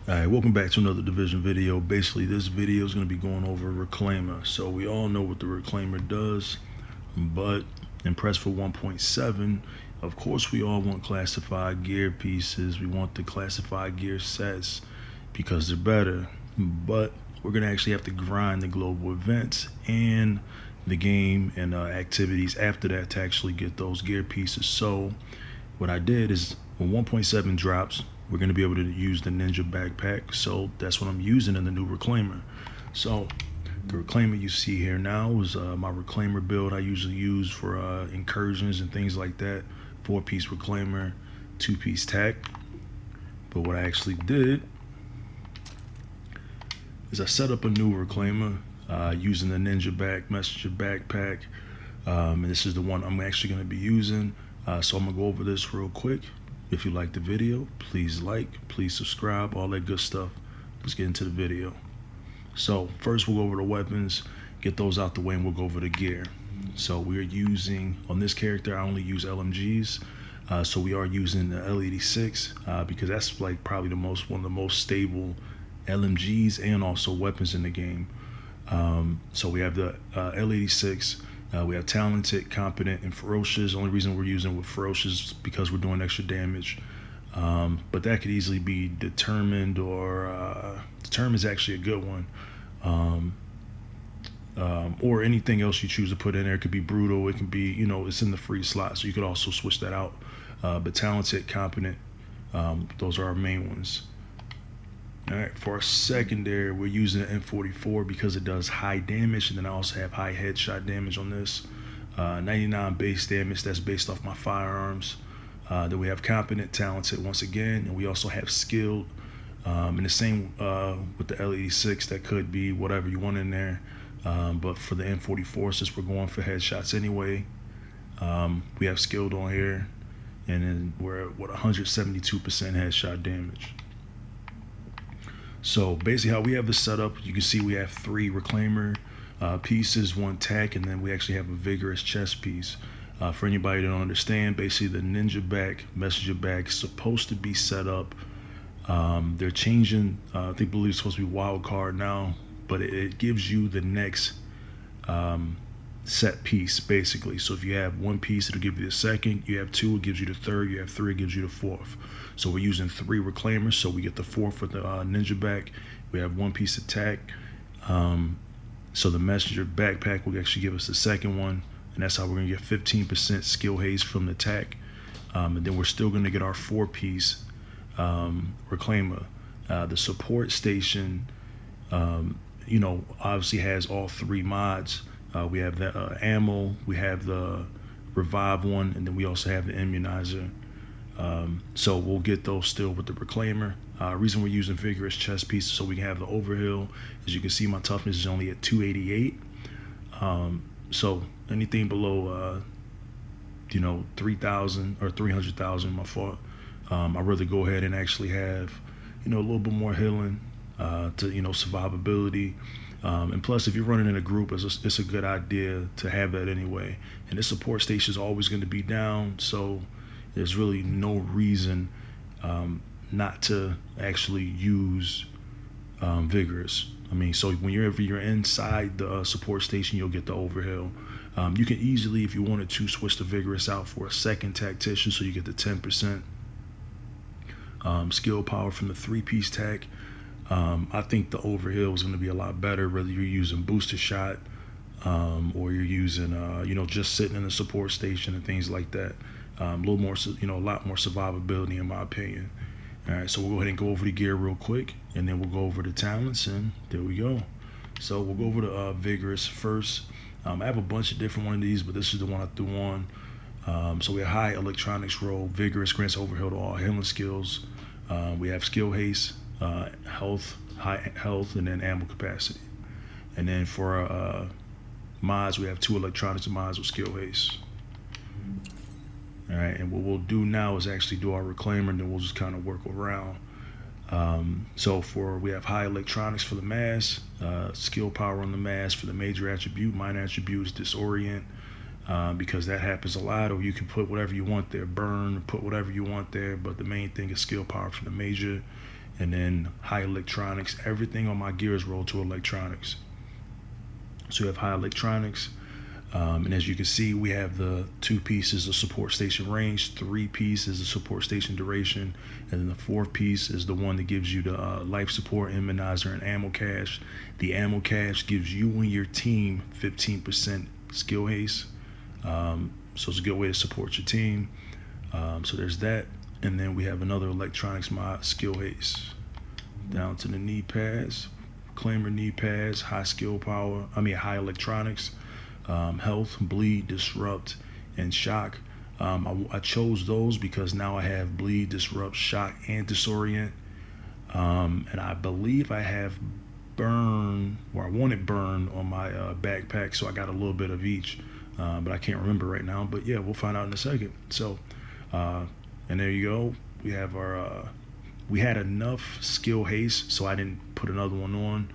Alright, welcome back to another division video. Basically, this video is going to be going over Reclaimer. So we all know what the Reclaimer does, but in Press for 1.7, of course we all want classified gear pieces. We want the classified gear sets because they're better, but we're going to actually have to grind the global events and the game and activities after that to actually get those gear pieces. So what I did is when 1.7 drops, we're going to be able to use the Ninja backpack. So that's what I'm using in the new Reclaimer. So the Reclaimer you see here now is my Reclaimer build I usually use for incursions and things like that. 4-piece Reclaimer, 2-piece tack. But what I actually did is I set up a new Reclaimer using the Ninja Messenger backpack. And this is the one I'm actually going to be using. So I'm going to go over this real quick. If you like the video, please like, please subscribe, all that good stuff. Let's get into the video. So first we'll go over the weapons, get those out the way, and we'll go over the gear. So we're using, on this character, I only use LMGs. So we are using the L86 because that's like probably one of the most stable LMGs and also weapons in the game. So we have the L86. We have talented, competent, and ferocious. The only reason we're using with ferocious is because we're doing extra damage. But that could easily be determined, or determined is actually a good one. Or anything else you choose to put in there. It could be brutal. It can be, it's in the free slot, so you could also switch that out. But talented, competent, those are our main ones. All right, for our secondary, we're using an M44 because it does high damage, and then I also have high headshot damage on this. 99 base damage, that's based off my firearms. Then we have competent, talented once again, and we also have skilled. And the same with the L86, that could be whatever you want in there. But for the M44, since we're going for headshots anyway, we have skilled on here, and then we're at 172% headshot damage. So basically how we have this set up, you can see we have 3 Reclaimer pieces, 1 tack, and then we actually have a vigorous chest piece. For anybody that don't understand, basically the Ninja Messenger back is supposed to be set up. They're changing, I believe it's supposed to be wild card now, but it gives you the next set piece basically. So if you have 1 piece, it'll give you the second. You have 2, it gives you the third. You have 3, it gives you the fourth. So we're using 3 Reclaimers, so we get the 4th with the Ninja back. We have 1 piece of tack. So the Messenger backpack will actually give us the second one, and that's how we're gonna get 15% skill haste from the tack. And then we're still gonna get our 4-piece Reclaimer. The support station, obviously has all 3 mods. We have the ammo, we have the revive one, and then we also have the immunizer. So we'll get those still with the Reclaimer. Reason we're using vigorous chest pieces so we can have the overheal. As you can see, my toughness is only at 288. So anything below 3,000 or 300,000, my fault. I'd rather go ahead and actually have a little bit more healing to survivability. And plus, if you're running in a group, it's a good idea to have that anyway. And this support station is always going to be down, so there's really no reason not to actually use vigorous. So whenever you're inside the support station, you'll get the overheal. You can easily, if you wanted to, switch the vigorous out for a second tactician, so you get the 10% skill power from the 3-piece tack. I think the overheal is going to be a lot better, whether you're using booster shot or you're using just sitting in the support station and things like that. A little more, a lot more survivability in my opinion. All right, so we'll go ahead and go over the gear real quick, and then we'll go over the talents, and there we go. So we'll go over the vigorous first. I have a bunch of different one of these, but this is the one I threw on. So we have high electronics roll. Vigorous grants overheal to all healing skills. We have skill haste, health, high health, and then ammo capacity. And then for our mods, we have 2 electronics mods with skill haste. All right, and what we'll do now is actually do our Reclaimer, and then we'll just kind of work around. So we have high electronics for the mask, skill power on the mask for the major attribute. Minor attribute is disorient, because that happens a lot, or you can put whatever you want there, burn, put whatever you want there, but the main thing is skill power for the major. and then high electronics. Everything on my gear is rolled to electronics. So you have high electronics, and as you can see, we have the 2 pieces of support station range, 3 pieces of support station duration, and then the 4th piece is the one that gives you the life support, immunizer, and ammo cache. The ammo cache gives you and your team 15% skill haste, so it's a good way to support your team. So there's that, and then we have another electronics mod, skill haste. Down to the knee pads, Reclaimer knee pads, high high electronics, health, bleed, disrupt, and shock. I chose those because now I have bleed, disrupt, shock, and disorient. And I believe I have burn, or I wanted burn on my backpack, so I got a little bit of each. But I can't remember right now. But yeah, we'll find out in a second. So, and there you go. We have our. We had enough skill haste, so I didn't put another one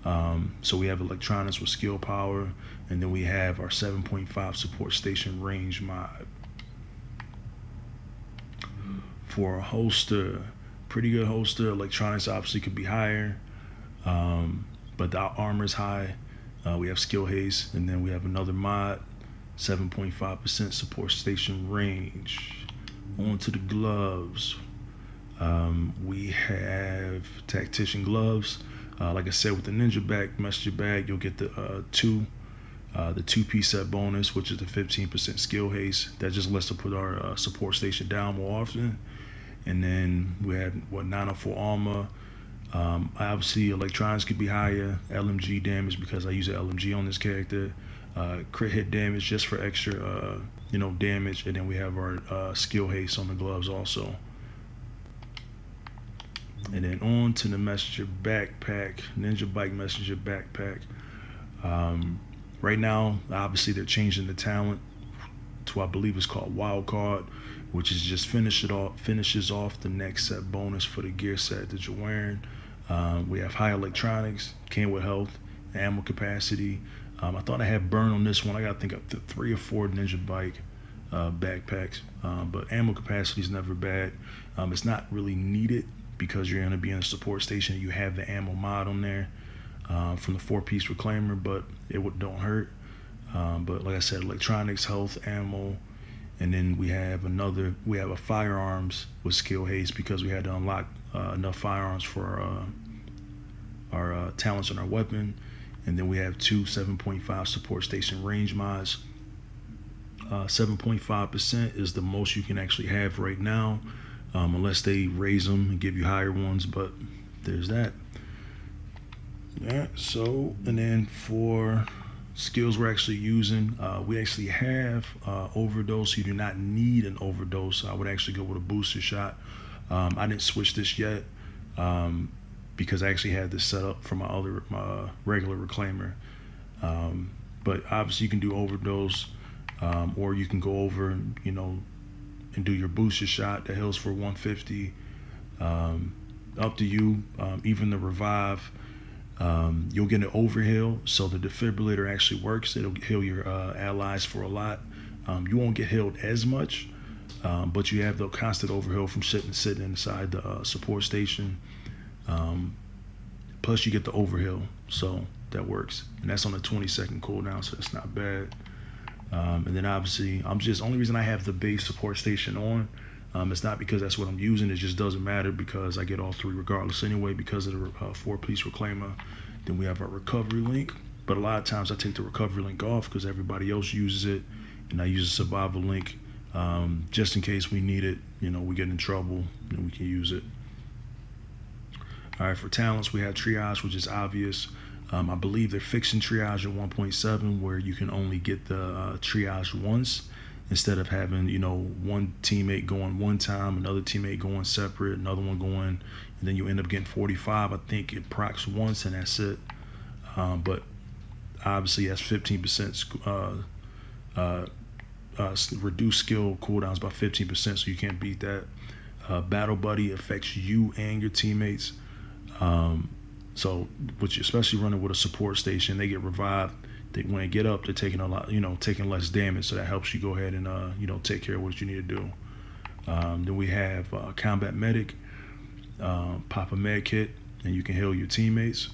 on. So we have electronics with skill power, and then we have our 7.5 support station range mod. For a holster, pretty good holster. Electronics obviously could be higher, but the armor is high. We have skill haste, and then we have another mod, 7.5% support station range. On to the gloves. We have tactician gloves. Like I said, with the ninja messenger bag, you'll get the 2-piece set bonus, which is the 15% skill haste. That just lets us put our support station down more often. And then we have 904 armor. Obviously, electronics could be higher. LMG damage because I use an LMG on this character. Crit hit damage just for extra, damage. And then we have our skill haste on the gloves also. And then on to the messenger backpack, Ninja Bike messenger backpack. Right now, obviously they're changing the talent to, I believe it's called Wild Card, which is just finishes off the next set bonus for the gear set that you're wearing. We have high electronics, came with health, ammo capacity. I thought I had burn on this one. I got to think up to 3 or 4 Ninja Bike backpacks, but ammo capacity is never bad. It's not really needed because you're going to be in a support station. You have the ammo mod on there from the 4-piece reclaimer, but it don't hurt. But like I said, electronics, health, ammo, and then we have a firearms with skill haste because we had to unlock enough firearms for our talents on our weapon. And then we have 2 7.5 support station range mods. 7.5% is the most you can actually have right now, unless they raise them and give you higher ones, but there's that. Yeah, so, and then for skills we're actually using, we actually have overdose. You do not need an overdose. I would actually go with a booster shot. I didn't switch this yet because I actually had this set up for my regular reclaimer. But obviously you can do overdose, or you can go over and do your booster shot that heals for 150. Up to you. Even the revive, you'll get an overheal, so the defibrillator actually works. It'll heal your allies for a lot. You won't get healed as much, but you have the constant overheal from sitting inside the support station. Plus you get the overheal, so that works, and that's on a 20-second cooldown, so that's not bad. And then obviously, only reason I have the base support station on, it's not because that's what I'm using. It just doesn't matter because I get all 3 regardless anyway because of the 4-piece reclaimer. Then we have our recovery link, but a lot of times I take the recovery link off because everybody else uses it, and I use a survival link just in case we need it. We get in trouble and we can use it. All right, for talents we have triage, which is obvious. I believe they're fixing triage at 1.7 where you can only get the triage once instead of having one teammate going one time, another teammate going separate, another one going, and then you end up getting 45. I think it procs once and that's it. But obviously that's 15% reduced skill cooldowns by 15%, so you can't beat that. Battle buddy affects you and your teammates. So, which especially running with a support station, they get revived. When they get up, they're taking a lot, taking less damage. So that helps you go ahead and take care of what you need to do. Then we have combat medic. pop a med kit, and you can heal your teammates.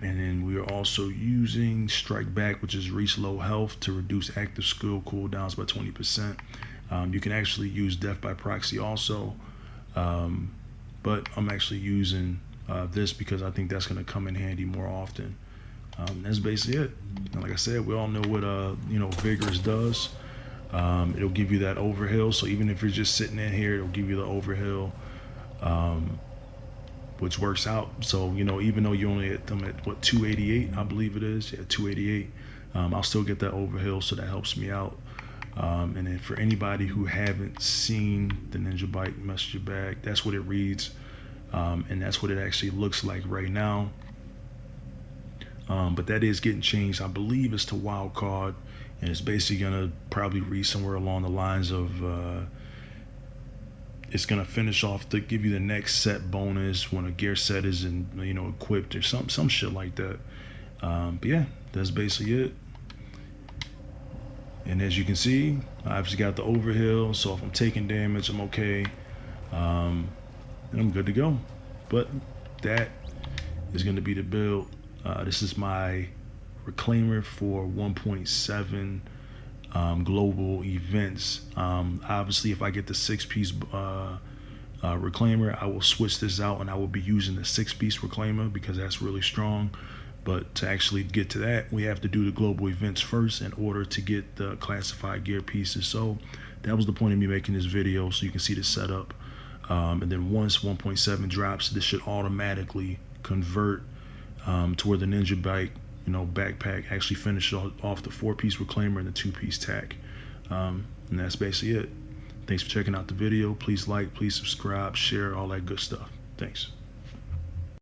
And then we are also using Strike Back, which is Reach Low Health, to reduce active skill cooldowns by 20%. You can actually use Death by Proxy also, but I'm actually using this because I think that's going to come in handy more often. That's basically it. And like I said, we all know what Vigorous does. It'll give you that overheal. So even if you're just sitting in here, it'll give you the overheal, which works out. So even though you only hit them at what 288, I believe it is, yeah, 288, I'll still get that overheal, so that helps me out. And then for anybody who haven't seen the Ninja Bike messenger bag, that's what it reads, and that's what it actually looks like right now. But that is getting changed. I believe it's to wild card, and it's basically gonna probably read somewhere along the lines of it's gonna finish off to give you the next set bonus when a gear set is equipped or some shit like that. But yeah, that's basically it. And as you can see, I've just got the overheal, so if I'm taking damage, I'm okay, and I'm good to go. But that is going to be the build. This is my Reclaimer for 1.7 global events. Obviously, if I get the 6-piece Reclaimer, I will switch this out and I will be using the 6-piece Reclaimer because that's really strong. But to actually get to that, we have to do the global events first in order to get the classified gear pieces. So that was the point of me making this video, so you can see the setup. And then once 1.7 drops, this should automatically convert to where the Ninja Bike backpack actually finishes off the 4-piece Reclaimer and the 2-piece tack. And that's basically it. Thanks for checking out the video. Please like, please subscribe, share, all that good stuff. Thanks.